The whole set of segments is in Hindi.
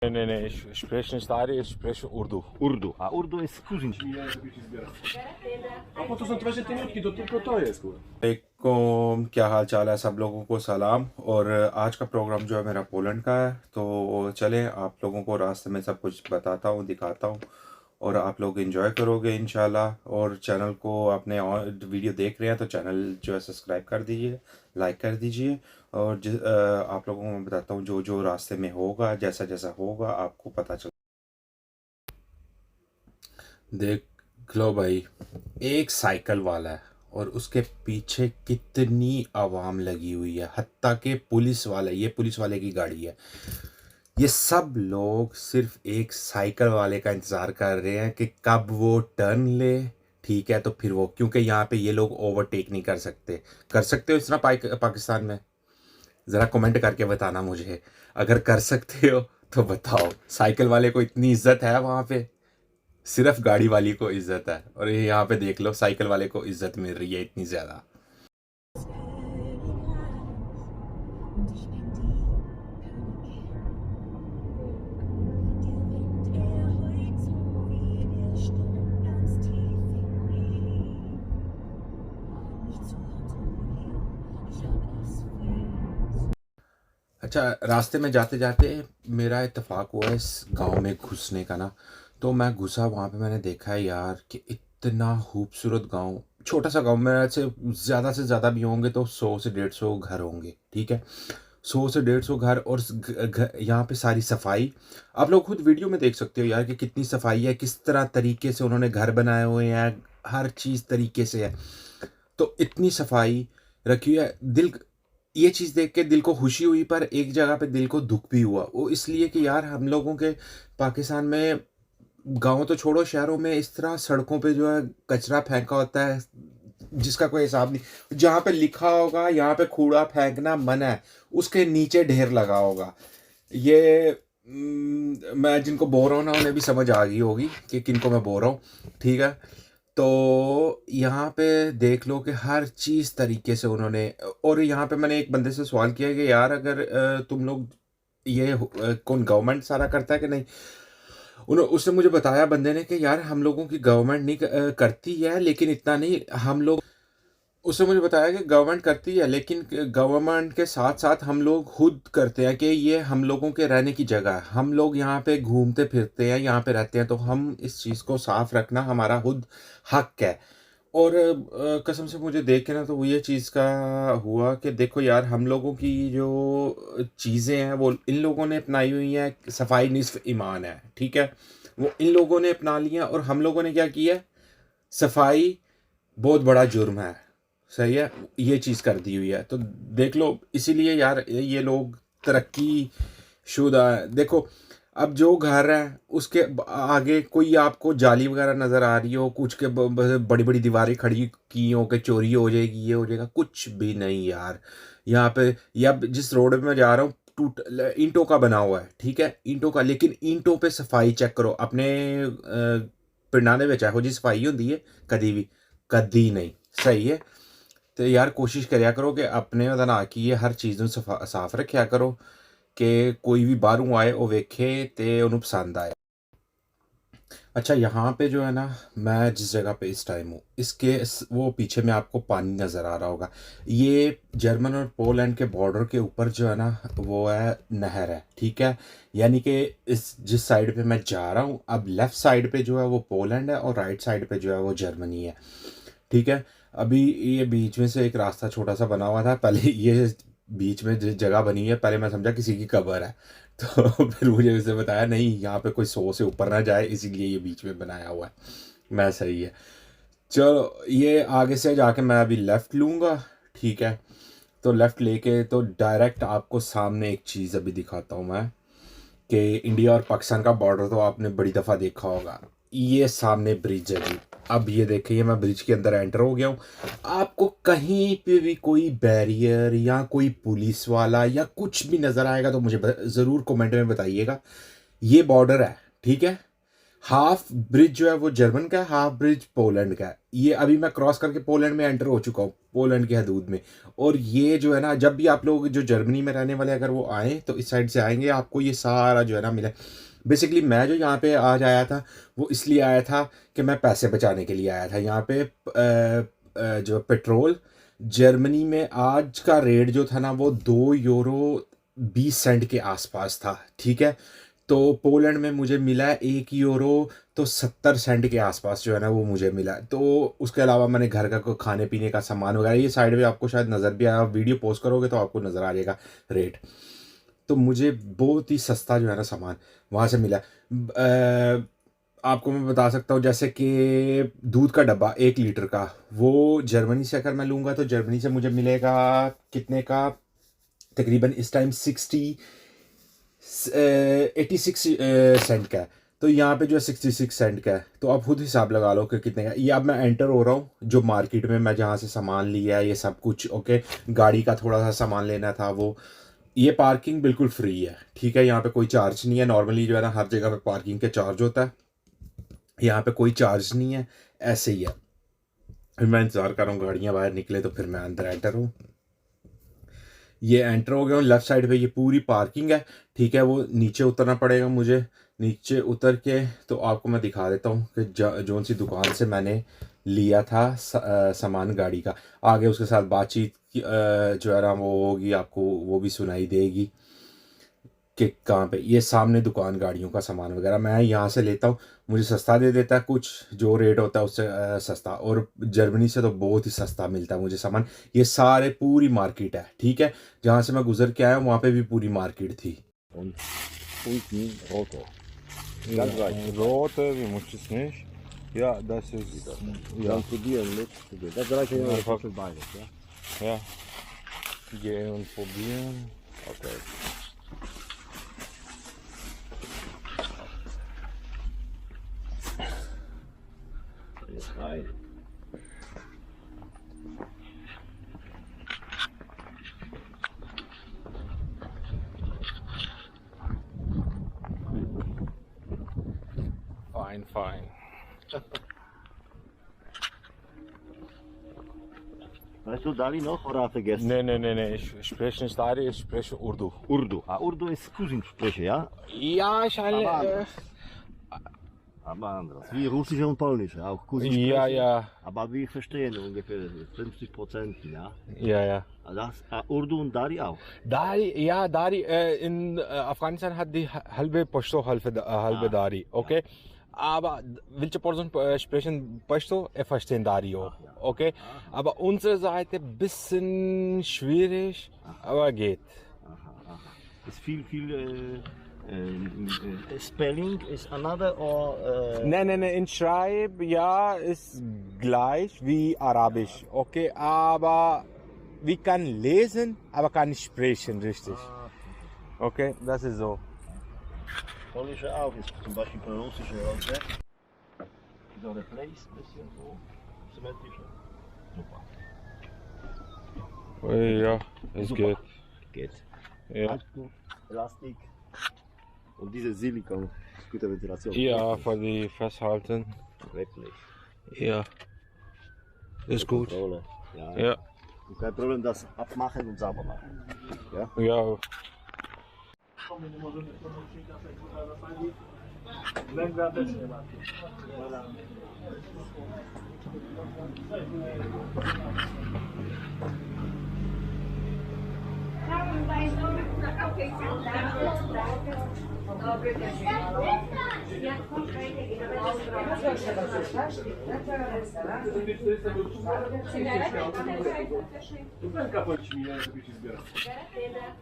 Nee, nee, nee, ich spreche nicht Ari, ich spreche Urdu. Urdu. A Urdu jest kuzyński. वालेकुम, क्या हाल चाल है सब लोगों को सलाम। और आज का प्रोग्राम जो है मेरा पोलैंड का है, तो चलें आप लोगों को रास्ते में सब कुछ बताता हूँ, दिखाता हूँ और आप लोग एंजॉय करोगे इंशाल्लाह। और चैनल को आपने वीडियो देख रहे हैं तो चैनल जो है सब्सक्राइब कर दीजिए, लाइक कर दीजिए। और आप लोगों को मैं बताता हूँ जो जो रास्ते में होगा, जैसा जैसा होगा आपको पता चल। देख लो भाई, एक साइकिल वाला है और उसके पीछे कितनी आवाम लगी हुई है, हत्ता के पुलिस वाले, ये पुलिस वाले की गाड़ी है। ये सब लोग सिर्फ एक साइकिल वाले का इंतज़ार कर रहे हैं कि कब वो टर्न ले, ठीक है, तो फिर वो, क्योंकि यहाँ पे ये लोग ओवरटेक नहीं कर सकते। कर सकते हो इस तरह पाकिस्तान में? ज़रा कमेंट करके बताना मुझे, अगर कर सकते हो तो बताओ। साइकिल वाले को इतनी इज्जत है वहाँ पे, सिर्फ गाड़ी वाली को इज्जत है। और ये यहाँ पे देख लो, साइकिल वाले को इज्जत मिल रही है इतनी ज़्यादा। अच्छा, रास्ते में जाते जाते मेरा इत्तेफाक हुआ इस गांव में घुसने का ना। तो मैं घुसा, वहाँ पे मैंने देखा है यार कि इतना खूबसूरत गांव, छोटा सा गांव में से ज़्यादा भी होंगे तो 100 से 150 घर होंगे, ठीक है। 100 से 150 घर। और यहाँ पे सारी सफाई आप लोग खुद वीडियो में देख सकते हो यार कि कितनी सफाई है, किस तरह तरीके से उन्होंने घर बनाए हुए हैं, हर चीज़ तरीके से है। तो इतनी सफाई रखी है। दिल, ये चीज़ देख के दिल को खुशी हुई, पर एक जगह पे दिल को दुख भी हुआ। वो इसलिए कि यार हम लोगों के पाकिस्तान में, गाँव तो छोड़ो, शहरों में इस तरह सड़कों पे जो है कचरा फेंका होता है जिसका कोई हिसाब नहीं। जहाँ पे लिखा होगा यहाँ पे कूड़ा फेंकना मना है, उसके नीचे ढेर लगा होगा। ये मैं जिनको बोल रहा हूँ ना उन्हें भी समझ आ गई होगी कि किनको मैं बोल रहा हूँ, ठीक है। तो यहाँ पे देख लो कि हर चीज़ तरीके से उन्होंने। और यहाँ पे मैंने एक बंदे से सवाल किया कि यार अगर तुम लोग ये कौन गवर्नमेंट सारा करता है कि नहीं। उसने मुझे बताया बंदे ने कि यार हम लोगों की गवर्नमेंट नहीं करती है, लेकिन इतना नहीं हम लोग। उसने मुझे बताया कि गवर्नमेंट करती है, लेकिन गवर्नमेंट के साथ साथ हम लोग खुद करते हैं कि ये हम लोगों के रहने की जगह है। हम लोग यहाँ पे घूमते फिरते हैं, यहाँ पे रहते हैं, तो हम इस चीज़ को साफ रखना हमारा खुद हक है। और कसम से मुझे देख के ना तो वो ये चीज़ का हुआ कि देखो यार, हम लोगों की जो चीज़ें हैं वो इन लोगों ने अपनाई हुई हैं। सफाई निस्फ ईमान है, ठीक है, वो इन लोगों ने अपना लिया। और हम लोगों ने क्या किया है, सफाई बहुत बड़ा जुर्म है, सही है, ये चीज़ कर दी हुई है। तो देख लो, इसीलिए यार ये लोग तरक्की शुदा है। देखो, अब जो घर है उसके आगे कोई आपको जाली वगैरह नज़र आ रही हो, कुछ के बड़ी बड़ी दीवारें खड़ी की हो कि चोरी हो जाएगी, ये हो जाएगा, कुछ भी नहीं यार। यहाँ पे या जिस रोड में मैं जा रहा हूँ टूट ईंटों का बना हुआ है, ठीक है, ईंटों का, लेकिन ईंटों पे सफाई चेक करो। अपने पिंडां दे विच ਇਹੋ ਜਿਹੀ सफाई होंदी है कदी भी? कदी नहीं, सही है। तो यार कोशिश करिया करो कि अपने ਉਹਦਾ ਨਾਂ ਕੀ ਹੈ हर चीज़ ਨੂੰ साफ रखिया करो कि कोई भी बाहरों आए वो वेखे तो उन्होंने पसंद आए। अच्छा, यहाँ पे जो है ना, मैं जिस जगह पे इस टाइम हूँ इसके वो पीछे में आपको पानी नज़र आ रहा होगा। ये जर्मन और पोलैंड के बॉर्डर के ऊपर जो है ना वो है, नहर है, ठीक है। यानी कि इस जिस साइड पे मैं जा रहा हूँ, अब लेफ़्ट साइड पे जो है वो पोलैंड है और राइट साइड पे जो है वो जर्मनी है, ठीक है। अभी ये बीच में से एक रास्ता छोटा सा बना हुआ था, पहले ये बीच में जिस जगह बनी है, पहले मैं समझा किसी की कब्र है। तो फिर मुझे उसने बताया नहीं, यहाँ पे कोई 100 से ऊपर ना जाए, इसीलिए ये बीच में बनाया हुआ है। मैं सही है। चलो, ये आगे से जाके मैं अभी लेफ़्ट लूँगा, ठीक है। तो लेफ़्ट लेके तो डायरेक्ट आपको सामने एक चीज़ अभी दिखाता हूँ मैं, कि इंडिया और पाकिस्तान का बॉर्डर तो आपने बड़ी दफ़ा देखा होगा। ये सामने ब्रिज है जी। अब ये देखिए, मैं ब्रिज के अंदर एंटर हो गया हूँ। आपको कहीं पे भी कोई बैरियर या कोई पुलिस वाला या कुछ भी नज़र आएगा तो मुझे ज़रूर कमेंट में बताइएगा। ये बॉर्डर है, ठीक है। हाफ ब्रिज जो है वो जर्मन का है, हाफ ब्रिज पोलैंड का है। ये अभी मैं क्रॉस करके पोलैंड में एंटर हो चुका हूँ, पोलैंड की हदूद में। और ये जो है ना, जब भी आप लोग जो जर्मनी में रहने वाले अगर वो आएँ तो इस साइड से आएंगे, आपको ये सारा जो है ना मिले। बेसिकली मैं जो यहाँ पे आज आया था वो इसलिए आया था कि मैं पैसे बचाने के लिए आया था। यहाँ पे जो पेट्रोल जर्मनी में आज का रेट जो था ना वो 2 यूरो 20 सेंट के आसपास था, ठीक है। तो पोलैंड में मुझे मिला 1 यूरो तो 70 सेंट के आसपास जो है ना वो मुझे मिला। तो उसके अलावा मैंने घर का कोई खाने पीने का सामान वगैरह, ये साइड में आपको शायद नज़र भी आया, वीडियो पोस्ट करोगे तो आपको नज़र आ जाएगा रेट। तो मुझे बहुत ही सस्ता जो है ना सामान वहाँ से मिला। आपको मैं बता सकता हूँ, जैसे कि दूध का डब्बा 1 लीटर का, वो जर्मनी से अगर मैं लूँगा तो जर्मनी से मुझे मिलेगा कितने का, तकरीबन इस टाइम 86 सेंट का है। तो यहाँ पे जो है 66 सेंट का है। तो आप खुद हिसाब लगा लो कि कितने का। ये अब मैं एंटर हो रहा हूँ जो मार्केट में मैं जहाँ से सामान लिया है ये सब कुछ, ओके। गाड़ी का थोड़ा सा सामान लेना था वो। ये पार्किंग बिल्कुल फ्री है, ठीक है। यहाँ पे कोई चार्ज नहीं है। नॉर्मली जो है ना हर जगह पे पार्किंग के चार्ज होता है, यहाँ पे कोई चार्ज नहीं है, ऐसे ही है। फिर मैं इंतज़ार कर रहा हूँ गाड़ियाँ बाहर निकले तो फिर मैं अंदर एंटर हूँ। ये एंटर हो गया हूँ। लेफ़्ट साइड पे ये पूरी पार्किंग है, ठीक है। वो नीचे उतरना पड़ेगा मुझे। नीचे उतर के तो आपको मैं दिखा देता हूँ कि जौन सी दुकान से मैंने लिया था सामान गाड़ी का। आगे उसके साथ बातचीत जो है ना वो होगी, आपको वो भी सुनाई देगी कि कहाँ पे। ये सामने दुकान गाड़ियों का सामान वगैरह मैं यहाँ से लेता हूँ, मुझे सस्ता दे देता है कुछ, जो रेट होता है उससे सस्ता। और जर्मनी से तो बहुत ही सस्ता मिलता है मुझे सामान। ये सारे पूरी मार्केट है, ठीक है। जहाँ से मैं गुजर के आया हूँ वहाँ पे भी पूरी मार्केट थी। Und unten rote. Ganz leicht. Rote, wie muss es nicht? Ja, das ist. Ja, Dann probieren mit. Das reicht ja einfach für beides, ja? ja. Gehen und probieren. Okay. Jetzt rein. Fine, fine. Weißt du Dari noch oder vergessen? Nee, ich spreche nicht Dari, ich spreche Urdu. Urdu. Urdu ist Cousinsprache, ja? Ja, ich Aber aber anders. Wie Russisch und Polnisch, auch Cousinsprache. ja. Aber wir verstehen ungefähr 50%, ja? Ja. Das, Urdu und Dari auch. Dari in Afghanistan hat die halbe Pashto, halbe Dari, okay? Aber welche Person sprechen Pashto, verstehen Dari auch, okay? Aber unsere Seite ein bisschen schwierig, aber geht. Aha. Ist viel spelling is another or Nein, in Schreib, ja, ist gleich wie Arabisch, okay? Aber wir können lesen, aber kann nicht sprechen, richtig. Okay, das ist so. Polnische auch ist zum Beispiel von Russische Leute. So der Place bisschen so symmetrischer. Super. Ja, es Super. geht. Geht. Ja. Akku, Plastik und diese Silikon. Gute Ventilation. Ja, für die Festhalten. Wirklich. Ja. Ist gut. Kontrolle. Ja. Ja. Und kein Problem, das abmachen und sauber machen. Ja? Ja.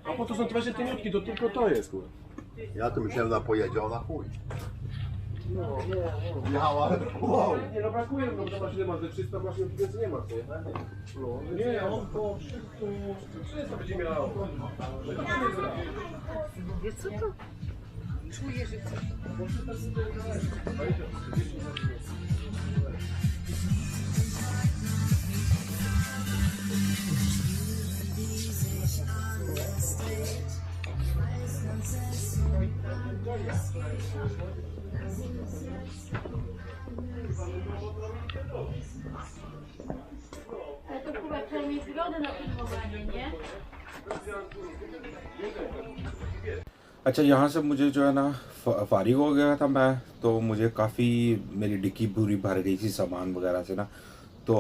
A po to są te właśnie tyniutki, to tylko to jest, kurwa. Ja to myślałem, że pojedzie na chuj. Jechała, wow. Nie no, brakuje, no zobacz ile masz, że 300 masz, więcej nie masz, nie? Nie, on po 300 będzie miał. Wiesz co to? Czuję, że coś. Ale to chyba trzeba mieć zgodę na filmowanie, nie? अच्छा, यहाँ से मुझे जो है ना फारिग हो गया था मैं, तो मुझे काफ़ी मेरी डिक्की पूरी भर गई थी सामान वगैरह से ना। तो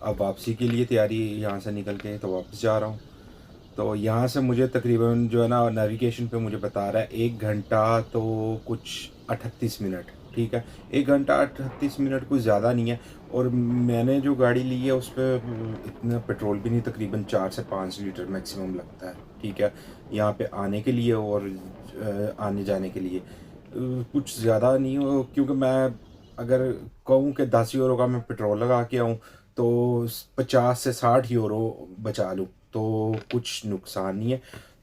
अब वापसी के लिए तैयारी, यहाँ से निकल के तो वापस जा रहा हूँ। तो यहाँ से मुझे तकरीबन जो है ना नेविगेशन पे मुझे बता रहा है 1 घंटा तो कुछ 38 मिनट, ठीक है। 1 घंटा 38 मिनट कुछ ज़्यादा नहीं है। और मैंने जो गाड़ी ली है उस पर इतना पेट्रोल भी नहीं, तकरीबन 4 से 5 लीटर मैक्सिमम लगता है, ठीक है, यहाँ पे आने के लिए और आने जाने के लिए। कुछ ज़्यादा नहीं हो, क्योंकि मैं अगर कहूँ कि 10 यूरो का मैं पेट्रोल लगा के आऊँ तो 50 से 60 यूरो बचा लूँ, तो कुछ नुकसान नहीं है।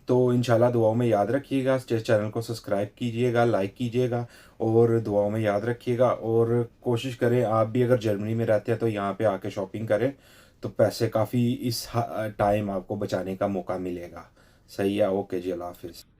तो इंशाल्लाह दुआओं में याद रखिएगा, चैनल को सब्सक्राइब कीजिएगा, लाइक कीजिएगा और दुआओं में याद रखिएगा। और कोशिश करें आप भी अगर जर्मनी में रहते हैं तो यहाँ पे आके शॉपिंग करें, तो पैसे काफ़ी इस टाइम आपको बचाने का मौका मिलेगा। सही है, ओके जी, अल्लाह हाफिज़।